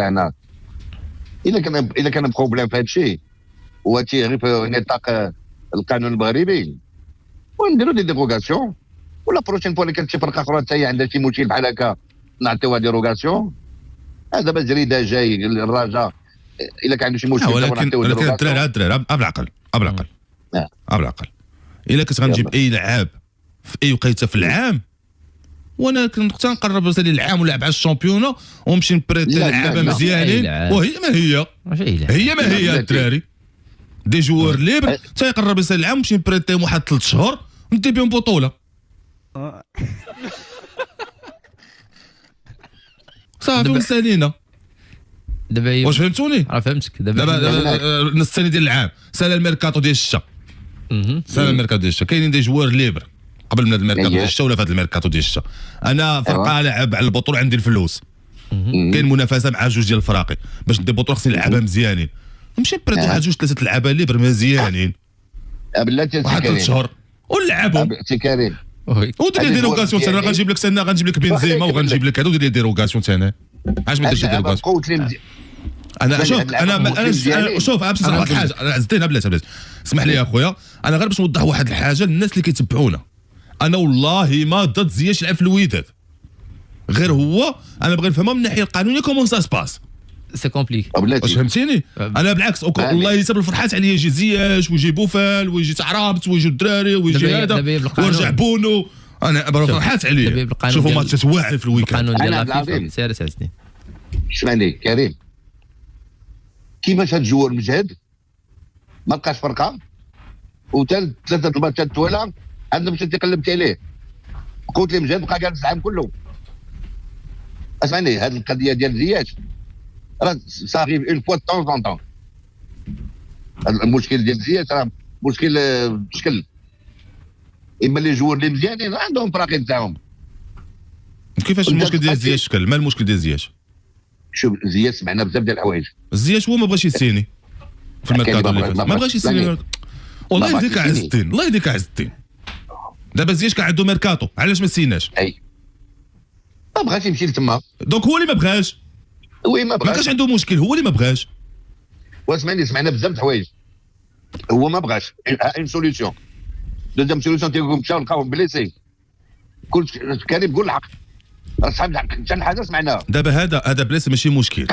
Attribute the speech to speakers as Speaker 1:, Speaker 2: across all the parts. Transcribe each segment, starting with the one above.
Speaker 1: هنا الا كان بروبليم في هذا الشيء وهادشي غير في نطاق القانون المغربي ونديروا دي ديروغاسيون ولا بروشين فوا اللي كانت شي فرقه اخرى حتى هي عندها شي مشكل بحال هكا نعطيوها ديروغاسيون. هذا دابا جريده جاي الرجاء الا كان عنده شي مشكل
Speaker 2: ولكن الدراري بالعقل بالعقل الا كنت غنجيب اي لعاب في اي وقيته في العام وانا كنت نقرب مثلا العام ولعب على الشامبيون ونمشي نبريتي لعابه مزيانين وهي ما هي الدراري دي جوار ليبر تيقرب يصير العام ونمشي نبريتيهم واحد 3 شهور ندي بهم بطوله صافي وسالينا. دابا واش فهمتوني؟ فهمتك. دابا النص الثاني ديال العام سال الميركاتو ديال الشتا كاينين دي جوار ليبر قبل من هذا الميركاتو ديال الشتا ولا في هذا الميركاتو ديال الشتا. انا فرقه لعب على البطوله عندي الفلوس كاين منافسه مع جوج ديال الفراقي باش ندي بطوله خصني نلعبها مزيانين نمشي نبريد واحد 2-3 لعابه ليبر مزيانين
Speaker 1: بلاتي
Speaker 2: واحد 3 شهور ونلعبهم
Speaker 1: سي كريم
Speaker 2: ودير لي ديروغاسيون ثاني غنجيب لك بنزيما وغنجيب لك هذا ودير لي ديروغاسيون ثاني علاش ما ديرش ديروغاسيون. انا شوف باش نصح واحد الحاجه عزتينا بلاتي اسمح لي يا خويا انا غير باش نوضح واحد الحاجه للناس اللي كيتبعونا. انا والله ما ضد زياش يلعب في الوداد غير هو انا بغي نفهمها من الناحيه القانونيه كومون سا سباس سي كومبليكي واش فهمتيني. انا بالعكس والله يسب الفرحات عليا يجي زياش ويجي بوفال ويجي تعرابط ويجي الدراري ويجي هذا ويرجع بونو انا فرحات عليا شوفوا ماتشات واعر في الويكاند.
Speaker 3: القانون ديال الفيفا سير سعدني
Speaker 1: اسمعني كريم كيفاش هاد الجوار مجهد ما لقاش فرقه وثالث 3 الماتشات توالى عندنا مشيت تقلبت عليه قلت لي مجهد بقى جالس العام كله. اسمعني هاد القضيه ديال زياش راه صافي اون فوا طون طون المشكل ديال زياش راه مشكل بشكل اما لي جوار اللي مزيانين عندهم فراقي نتاعهم.
Speaker 2: كيفاش المشكل ديال زياش شكل ما المشكل ديال زياش؟
Speaker 1: شوف زياش سمعنا بزاف ديال الحوايج
Speaker 2: زياش هو ما بغاش يسيني في الميركاتو اللي فات ما بغاش يسيني والله يهديك عز الدين الله يهديك عز الدين. دابا زياش كان عنده ميركاتو علاش ما سيناش؟
Speaker 1: ما بغاش يمشي لتما
Speaker 2: دونك هو اللي ما بغاش
Speaker 1: وي ما
Speaker 2: كانش عنده مشكل هو اللي ما بغاش.
Speaker 1: واسمعني سمعنا بزاف د الحوايج هو ما بغاش اون سوليسيون دوزيام سوليسيون تيقول مشاو لقاوهم بليسي كل كريم قول الحق راه صحاب حتى الحاجه سمعناها.
Speaker 2: دابا هذا بليسي ماشي مشكل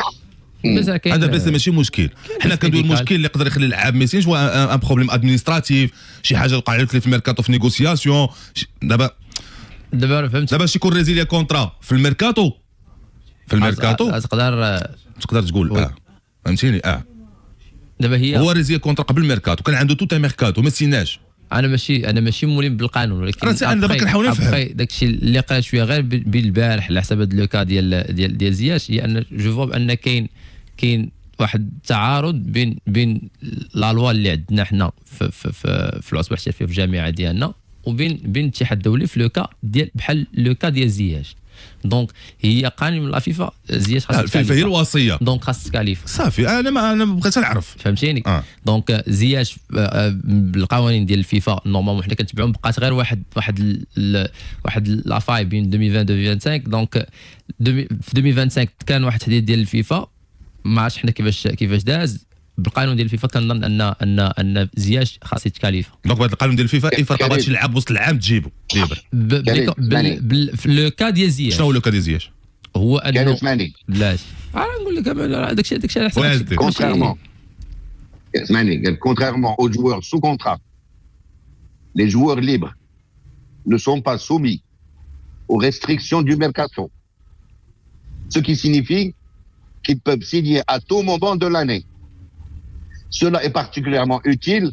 Speaker 2: هذا بليسي ماشي مشكل حنا كندوي المشكل اللي يقدر يخلي اللاعب ما يسينش هو ان بروبليم ادمينستراتيف شي حاجه وقعت لي في الميركاتو في نيغوسياسيون دابا فهمت دابا باش يكون ريزيليا كونترا في الميركاتو تقدر تقول فهمتيني
Speaker 3: دابا هي
Speaker 2: هو ريزيليا كونترا قبل الميركاتو كان عنده توتا ميركاتو ما سيناش.
Speaker 3: انا ماشي مولين بالقانون ولكن
Speaker 2: انا دابا كنحاول نفهم
Speaker 3: داكشي اللي قال شويه غير بالبارح على حسب هذا لوكا ديال زياش هي ان جو فوا بان كاين واحد التعارض بين لا لوا اللي عندنا حنا في العصبه الاحترافيه في الجامعه ديالنا وبين الاتحاد الدولي في لوكا ديال بحال لوكا ديال زياش. دونك هي قانون من لا فيفا زياش خاص
Speaker 2: الفيفا هي الوصيه دونك
Speaker 3: خاص تكاليف
Speaker 2: صافي. انا بغيت نعرف
Speaker 3: فهمتيني. دونك زياش بالقوانين ديال الفيفا نورمالمون حنا كنتبعهم بقات غير واحد لافاي بين 2020 2025 دونك في 2025 كان واحد التحديد ديال الفيفا ما عرفتش حنا كيفاش داز بالقانون ديال الفيفا كنظن ان زياش خاص يتكاليف.
Speaker 2: دونك بهذا القانون ديال الفيفا اي فرقه بغات تلعب وسط العام تجيبو ليبر
Speaker 3: في لو كا ديال زياش.
Speaker 2: شنو هو لو كا ديال زياش؟
Speaker 3: هو انه
Speaker 1: اسمعني
Speaker 3: بلاش نقول لك داكشي على حسب
Speaker 1: كونتريرمون اسمعني كونتريرمون aux joueurs sous contrat les joueurs libres ne sont pas soumis aux restrictions du mercato ce qui signifie qu'ils peuvent signer à tout moment de l'année. Cela est particulièrement utile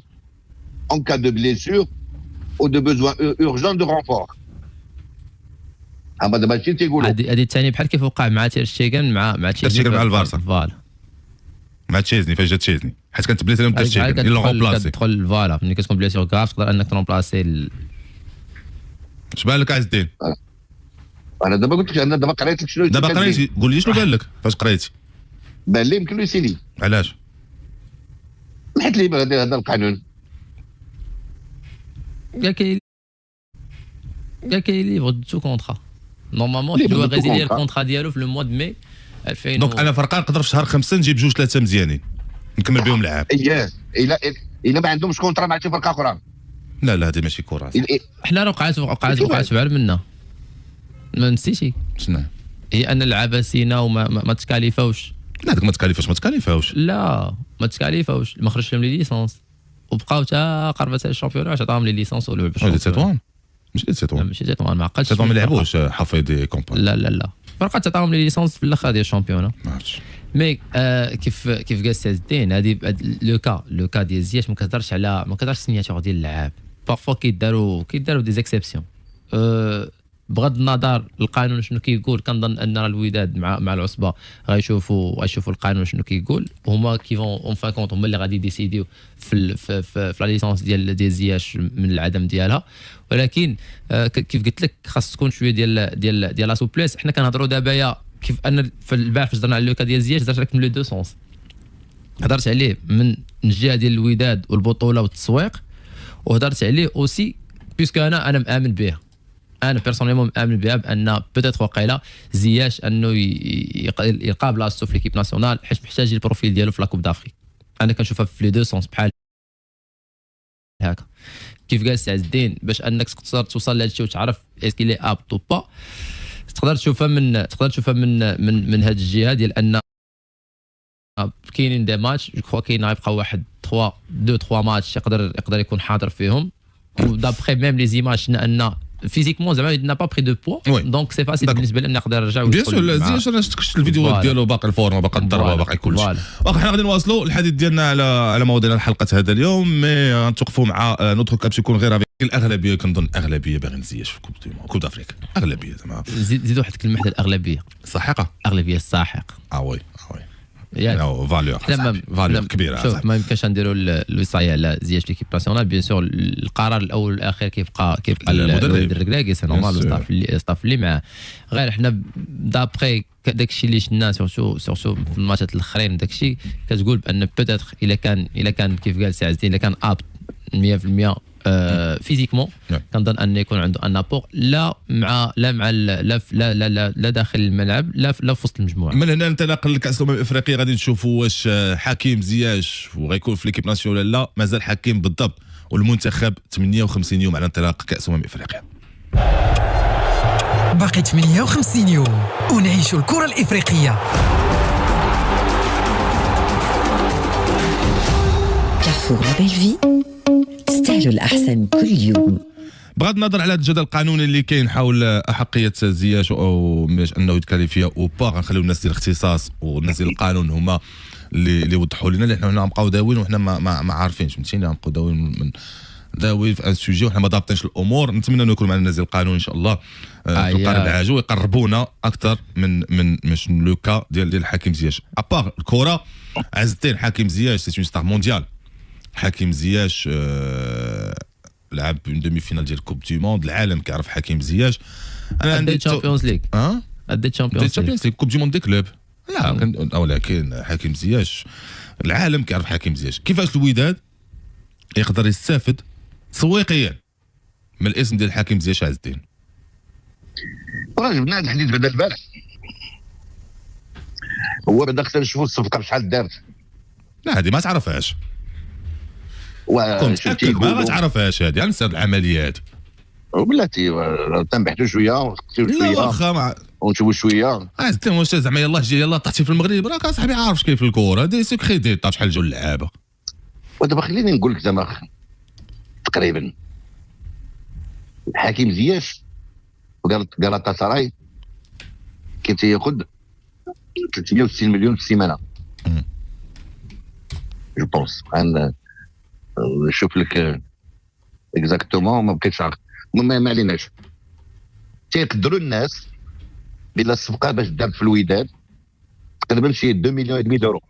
Speaker 1: en cas de blessure ou de besoin urgent de renfort. هذا ماشي تيقولوا
Speaker 3: هذه الثانيه بحال كيف وقع مع تيرشتيغن مع
Speaker 2: تشيزني مع البارسا
Speaker 3: فوالا
Speaker 2: مع تشيزني فاش جا تشيزني حيت كانت بليسي لهم تشيزني اللي رومبلاسي
Speaker 3: تدخل فوالا ملي كتكون بليسيور كراف تقدر انك ترومبلاسي
Speaker 2: اش بان لك عز الدين؟
Speaker 1: انا دابا قلت لك انا دابا قريت لك شنو
Speaker 2: دابا قريتي قول لي شنو بان لك فاش قريتي؟
Speaker 1: بان لي يمكن له يسيني.
Speaker 2: علاش؟
Speaker 1: حيت لي هذا القانون
Speaker 3: كاين ليفر دو كونترا نورمالمون il doit résilier le contrat ديالو في لو موا دو مي
Speaker 2: دونك انا فرقان نقدر في شهر 5 نجيب 2-3 مزيانين نكمل بهم العام.
Speaker 1: اييه الا ما عندهمش كونترا مع شي فرقه اخرى.
Speaker 2: لا هذه ماشي كره.
Speaker 3: حنا راه وقعت بعر منا ما نسيتي
Speaker 2: شنو
Speaker 3: هي ان العباسينا وما تكاليفاوش.
Speaker 2: لا هذاك ما تكاليفاوش
Speaker 3: لا ما تكاليفاوش ما خرجش لهم لي ليسونس وبقاو حتى قربت الشامبيون عطاهم لي ليسونس ولعبوا
Speaker 2: بالشامبيون. ماشي تطوان
Speaker 3: ما عقلتش
Speaker 2: تطوان ما لعبوش حفيظي كومباني.
Speaker 3: لا فرقه تعطاهم لي ليسونس في الاخر ديال الشامبيون.
Speaker 2: ما عرفتش
Speaker 3: مي كيف قال سي عز الدين هذه لو كا ديال زياش ما كتهضرش سيناتور ديال اللعاب. بارفوا كيداروا دي زيكسيبسيون. بغض النظر القانون شنو كيقول كنظن ان الوداد مع العصبه غيشوفوا القانون شنو كيقول هما كيفون اون فان كونت هما اللي غادي يديسيديو في لا ليسونس ديال زياش من العدم ديالها. ولكن كيف قلت لك خاص تكون شويه ديال لا سوبليس. حنا كنهضروا دابا كيف ان في البارح فاش هضرنا على لوكا ديال زياش هضرت لك من لي دو سونس. هضرت عليه من الجهه ديال الوداد والبطوله والتسويق وهضرت عليه اوسي بيسكو انا مآمن به. انا بيرسونيلمون مآمن بها بان بوتيتر وقيله زياش انه يلقى بلاصتو في ليكيب ناسيونال حيت محتاج البروفيل ديالو في لاكوب دافريك. انا كنشوفها في لي دو سونس بحال هكا. كيف قال سي عز الدين باش انك تقدر توصل لهادشي وتعرف اسكي لي ابط او با تقدر تشوفها من هاد الجهه ديال ان كاينين دي ماتش جو كخوا كاين غيبقى واحد 3 ماتش يقدر يكون حاضر فيهم. ودابخي ميم لي زيماج شنا ان فيزيكمون زعما n'a pas pris de poids دونك سي فاسيل بالنسبه لنا نقدر نرجع
Speaker 2: بيان سور زياش انا شفت الفيديوهات ديالو باقي الفورما باقي الضربه باقي كلشي. واخا حنا غادي نواصلوا الحديث ديالنا على مواضيع الحلقه هذا اليوم. مي نتوقفوا مع نوترو باش يكون غير الاغلبيه كنظن الاغلبيه باغي نزياش في كوب دافريك. اغلبيه زعما
Speaker 3: زيد واحد الكلمه حتى الاغلبيه
Speaker 2: ساحقه
Speaker 3: اغلبيه الساحق.
Speaker 2: وي
Speaker 3: يعني
Speaker 2: فاليور كبيره.
Speaker 3: شوف ما يمكنش نديروا الوصايه على زياش ليكيب ناسيونال. بيان سور القرار الاول والاخير كيبقى المدرب الركراكي سي نورمال الستاف اللي معاه. غير حنا دابخي داكشي اللي شفنا سورتو في الماتشات الاخرين داكشي كتقول بان بوتيتر الا كان كيف قال سي عز الدين الا كان ابط 100% فيزيكمون كنظن ان يكون عنده ان ابور لا داخل الملعب لا في وسط المجموعه.
Speaker 2: من هنا انطلاقا لكاس الافريقيه غادي نشوفوا واش حكيم زياش وغيكون في ليكيب ناسيونال لا مازال حكيم بالضبط. والمنتخب 58 يوم على انطلاق كاس افريقيا.
Speaker 4: باقي 58 يوم ونعيشوا الكره الافريقيه.
Speaker 5: كارفور لا بيل في تستاهلوا الأحسن كل يوم.
Speaker 2: بغض النظر على الجدل القانوني اللي كاين حول احقيه زياش او باش انه يتكاليفيا او با غنخليو الناس ديال الاختصاص والناس ديال القانون هما اللي وضحوا لنا. حنا هنا نبقاو داويين وحنا ما عارفينش فهمتيني. نبقاو داويين في ان سوجي وحنا ما ضابطينش الامور. نتمنى انه يكون معنا الناس ديال القانون ان شاء الله في القرن العاجل ويقربونا اكثر من لو كا ديال حكيم زياش. ابار الكره عز الدين حكيم زياش سي اون ستار مونديال. حكيم زياش لعب اون دومي فينال ديال كوب دو موند. العالم كيعرف حكيم زياش.
Speaker 3: انا عندي تشامبيونز ليغ اديت تشامبيونز ليغ
Speaker 2: كوب دو موند دي كلوب. لا ولكن حكيم زياش العالم كيعرف حكيم زياش. كيفاش الوداد يقدر يستافد تسويقيا من الاسم ديال حكيم زياش عز الدين؟
Speaker 1: راه جبنا هذا الحديث بعدا البارح. هو بعدا خصنا نشوفوا الصفقه بشحال دارت.
Speaker 2: لا هذه ما تعرفهاش. كنت ما غتعرفهاش هذه غنسى العمليه هذه.
Speaker 1: وبلاتي تنبحثوا شويه ونسقسيو شويه. لا
Speaker 2: واخا
Speaker 1: ونشوفوا شويه.
Speaker 2: انت واش زعما يلاه طحتي في المغرب راك اصاحبي عارف كيف الكره دي سكري دي طاش شحال جوج اللعابه.
Speaker 1: ودابا خليني نقول لك زعما تقريبا حكيم زياش غالاتا سراي كان تياخذ 360 مليون في السيمانه. جو بونس نشوف لك اكزاكتومون ما بقيتش عارف. ما عليناش. تيقدروا الناس بلا الصفقه باش دار في الوداد تقريبا شي 2 مليون ودمي دورو.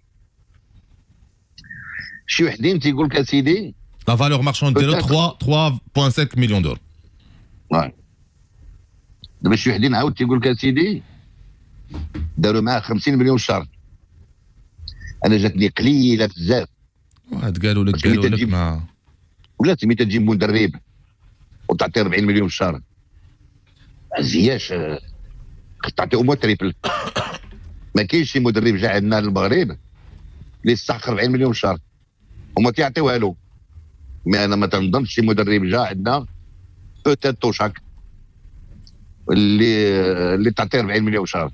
Speaker 1: شي وحدين تيقول لك اسيدي
Speaker 2: لا فالور مارشوند ديالو 3.5 مليون دولار.
Speaker 1: دابا شي وحدين عاود تيقول لك اسيدي داروا معاه 50 مليون شهر. انا جاتني قليله بزاف.
Speaker 2: واحد قالوا لك ما
Speaker 1: ولاتي ملي تجيب مدرب وتعطي 40 مليون في الشهر زياش تعطي او تريبل. ما كاينش شي مدرب جا عندنا للمغرب اللي يستحق 40 مليون في الشهر، هما تيعطيوها له. مي انا ما تنظنش شي مدرب جا عندنا بوتيت توشاك اللي تعطيه 40 مليون في الشهر.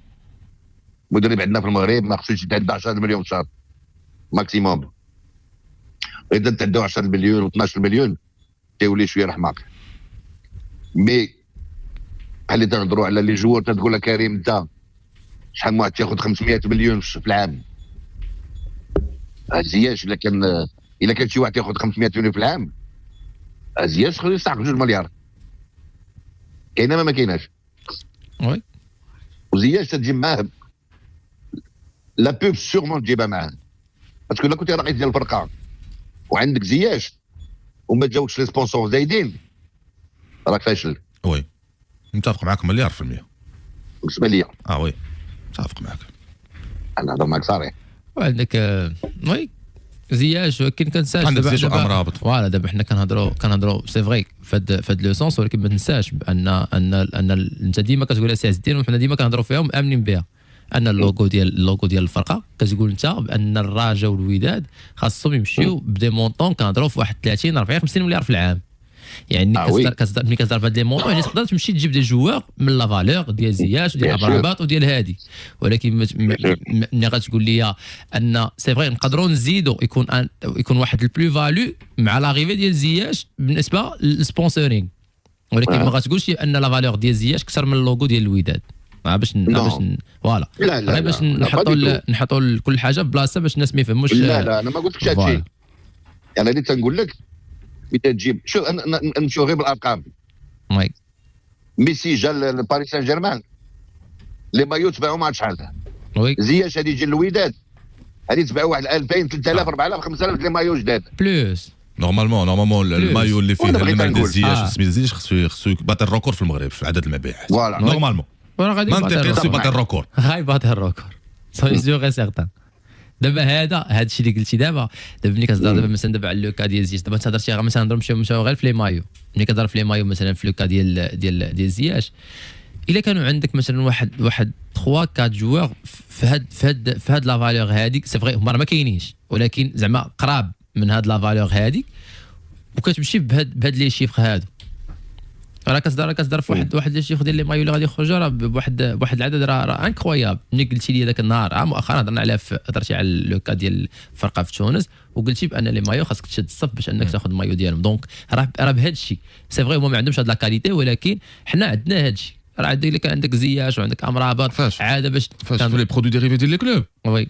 Speaker 1: مدرب عندنا في المغرب ما خصوش يتعدى 10 مليون في الشهر ماكسيموم. اذا تعداو 10 مليون و 12 مليون تيولي شويه رحماك. مي بحال اللي تنهضروا على لي جوار، تقول لك كريم انت شحال من واحد تاخذ 500 مليون في العام؟ زياش الا كان شي واحد ياخذ 500 مليون في العام، زياش يستحق 2 مليار. كاينه ما كايناش.
Speaker 3: وي
Speaker 1: وزياش تجيب معاه لا بوب سيغمون تجيبها معاه، باسكو الا كنت رئيس ديال الفرقه وعندك زياش وما تجاوبش لي سبونسور زايدين راك فاشل.
Speaker 2: وي متفق معاك مليار في المية
Speaker 1: بالنسبه ليا.
Speaker 2: وي متفق معاك،
Speaker 1: انا نهضر معاك صريح.
Speaker 3: وعندك وي زياش، ولكن كنساش
Speaker 2: عندك زياش وامرابط.
Speaker 3: فوالا دابا حنا كنهضروا سي فري فهاد لو سونس، ولكن ما تنساش بان انت ديما كتقول سي عز الدين وحنا ديما كنهضروا فيها ومامنين بها، ان اللوغو ديال الفرقه كتقول انت بان الرجاء والوداد خاصهم يمشيو بدي مونطون كنهضروا في واحد 30 40 50 مليار في العام. يعني ملي كتهضر في هاد لي مونطون يعني تقدر تمشي تجيب دي جوار من لا فالور ديال زياش وديال ابراباط وديال هادي، ولكن ملي غتقول لي ان سي فري نقدروا نزيدوا يكون واحد البلو فالو مع لاغيفي ديال زياش بالنسبه للسبونسورينغ، ولكن ما غتقولش ان لا فالور ديال زياش اكثر من اللوغو ديال الوداد. باش فوالا غير باش نحطوا كل حاجه بلاصه باش الناس ما يفهموش.
Speaker 1: لا انا ما قلتلكش هادشي، يعني اللي تنقول لك تجيب شوف نمشيو غير بالارقام.
Speaker 3: وي
Speaker 1: ميسي جا لباريس سان جيرمان لي مايو تباعوا ما عرفتش شحال.
Speaker 3: وي
Speaker 1: زياش هادي يجي للوداد هادي تباعوا واحد 2000 3000 4000 5000 لي مايو جداد
Speaker 3: بلوس.
Speaker 2: نورمالمون المايو اللي فيه المال ديال زياش سميت زياش خصو يباطي الريكور في المغرب في عدد المبيعات. نورمالمون منطقي خصو يباطي الريكور.
Speaker 3: غايباطي الريكور سي سيغ سيغتان. دابا هذا الشيء اللي قلتي دابا ملي كتهضر دابا مثلا دابا على لوكا ديال زياش، دابا تهضر شي مثلا نمشيو غير في لي مايو. ملي كتهضر في لي مايو مثلا في لوكا ديال زياش، الا كانوا عندك مثلا واحد 3 4 جوار في هاد لا فالور هذيك، سي فري هما ما كاينينش ولكن زعما قراب من هاد لا فالور هذيك، وكتمشي بهاد لي شيفر هادو، راه كتهضر في واحد لي شيفر ديال لي مايو اللي غادي يخرجوا راه بواحد العدد راه انكرويابل. ملي قلتي لي ذاك النهار مؤخرا هضرتي على لوكا ديال الفرقه في تونس وقلتي بان لي مايو خاصك تشد الصف باش انك تاخذ المايو ديالهم. دونك راه بهذا الشيء سي فري هما ما عندهمش هاد لا كاليتي، ولكن حنا عندنا هاد الشيء. راه عندك كان عندك زياش وعندك امرابط عاده باش
Speaker 2: في لي برودوي ديريفي ديال لي كلوب.
Speaker 3: وي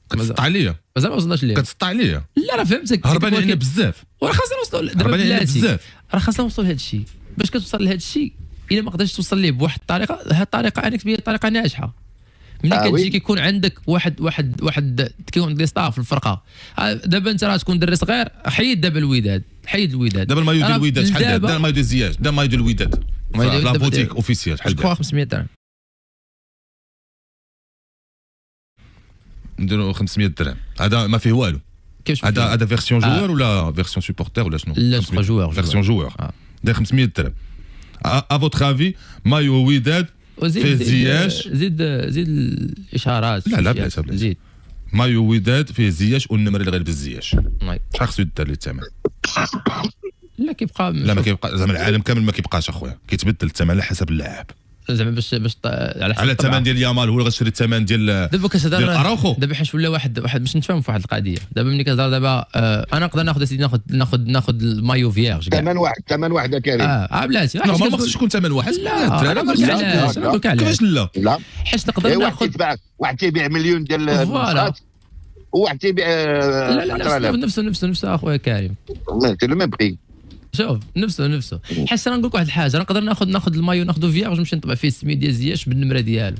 Speaker 2: كتسطع عليا
Speaker 3: مازال ما وصلناش ليه.
Speaker 2: كتسطع عليا
Speaker 3: لا راه فهمتك
Speaker 2: هربانين علينا بزاف
Speaker 3: وراه خاصنا نوصلوا دابا بلاتي راه خاصنا نوصلوا لهذا الشيء. باش كتوصل لهذا الشيء الا ما قدرتش توصل ليه بواحد الطريقه، هذه الطريقه انك تبين طريقه ناجحه. ملي كتجي كيكون عندك واحد كيكون عندك ستاف في الفرقه. دابا انت راه تكون دري صغير، حيد دابا الوداد
Speaker 2: دابا المايو ديال الوداد شحال دابا المايو ديال زياش دابا المايو ديال الوداد لا بوتيك اوفيسيال شحال دابا
Speaker 3: 500 درهم
Speaker 2: نديرو 500 درهم. هذا ما فيه والو. هذا فيرسيون جوور ولا فيرسيون سوبورتر ولا شنو؟
Speaker 3: لا جوور
Speaker 2: فيرسيون جوور داير 500 درهم. ا فوتر افي مايو وداد فيه زياش
Speaker 3: زيد الاشارات.
Speaker 2: لا بلاش
Speaker 3: زيد
Speaker 2: مايو وداد فيه زياش والنمر اللي غير بالزياش شحال خصو يدار ليه الثمن؟
Speaker 3: لا كيبقى
Speaker 2: ما كيبقى زعما العالم كامل ما كيبقاش اخويا، كيتبدل الثمن على حسب اللاعب.
Speaker 3: زعما باش
Speaker 2: على الثمن ديال يامال هو اللي غتشري الثمن ديال
Speaker 3: دابا كتهضر
Speaker 2: اراوخو.
Speaker 3: دابا حيت ولا واحد باش نتفاهم في واحد القضيه. دابا ملي كتهضر دابا انا نقدر ناخذ سيدي ناخذ المايو فيرج
Speaker 1: ثمن واحد يا كريم.
Speaker 3: بلاتي
Speaker 2: ما خصوش يكون ثمن واحد.
Speaker 3: لا
Speaker 2: كيفاش
Speaker 1: لا
Speaker 3: حيت نقدر ناخذ
Speaker 1: واحد تيبيع مليون ديال النسخات وواحد تيبيع
Speaker 3: لا نفسه اخويا كريم
Speaker 1: سي لو ميم بري.
Speaker 3: شوف نفسه حيت انا نقول لك واحد الحاجه، نقدر ناخذ المايو ناخذو فيرج نمشي نطبع فيه السميه ديال زياش بالنمره ديالو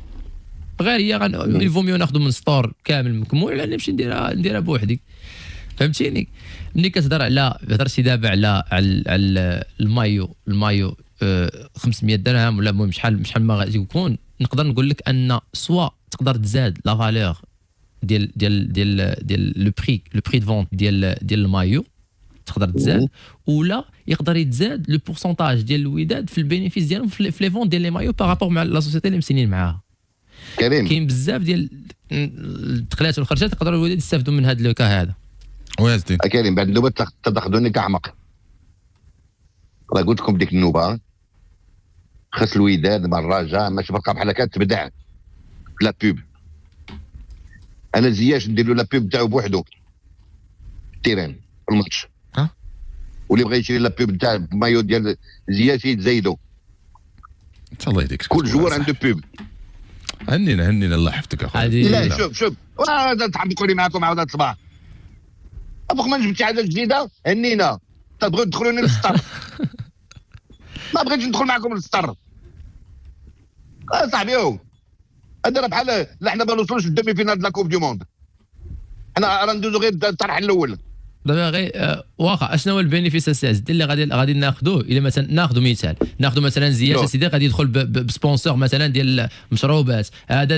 Speaker 3: غير هي الفوميو ناخذو من ستور كامل مكمول على نمشي نديرها بوحدي. فهمتيني؟ ملي كتهضر على هضرتي دابا على المايو 500 درهم ولا المهم شحال ما غادي يكون، نقدر نقول لك ان سوا تقدر تزاد لا فالور ديال لو بري دو فونت ديال المايو تقدر تزاد، ولا يقدر يتزاد لو بورسونتاج ديال الوداد في البينيفيس ديالهم في لي فون ديال لي مايو بارابور مع لا سوسيتي اللي مسنين معاها.
Speaker 1: كريم
Speaker 3: كاين بزاف ديال الدخلات والخرجات يقدروا الولاد يستافدوا من هذا لوكا هذا.
Speaker 2: وي زين
Speaker 1: كريم بعد النوبه تاخذوني كاحمق. راه قلت لكم ديك النوبه خاص الوداد مراجع ماشي فرقه بحال هكا تبدع لا بوب. انا زياش ندير له لا بوب تاعو بوحدو التيران في الماتش، واللي بغى يشري لا بوب تاع مايو ديال زياش يتزايدوا.
Speaker 2: ان شاء الله يهديك.
Speaker 1: كل جوار عنده بوب.
Speaker 2: هنينا الله يحفظك اخويا.
Speaker 1: لا شوف تحبقوا لي معكم عاود الصباح ابوك ما جبتش حاجه جديده. هنينا تبغوا تدخلوني للسطر. ما بغيتش ندخل معكم للسطر صاحبي. هذا راه بحال لا حنا ما نوصلوش للدومي فينال لا كوب دو موند. حنا راه ندوزو غير الطرح الاول.
Speaker 3: دابا غير واخا اشنو هو البينيفيس الساس اللي غادي ناخذوه؟ الا مثلا ناخذوا مثال، ناخذوا مثلا زياش سيدي غادي يدخل بسبونسور مثلا ديال مشروبات. هذا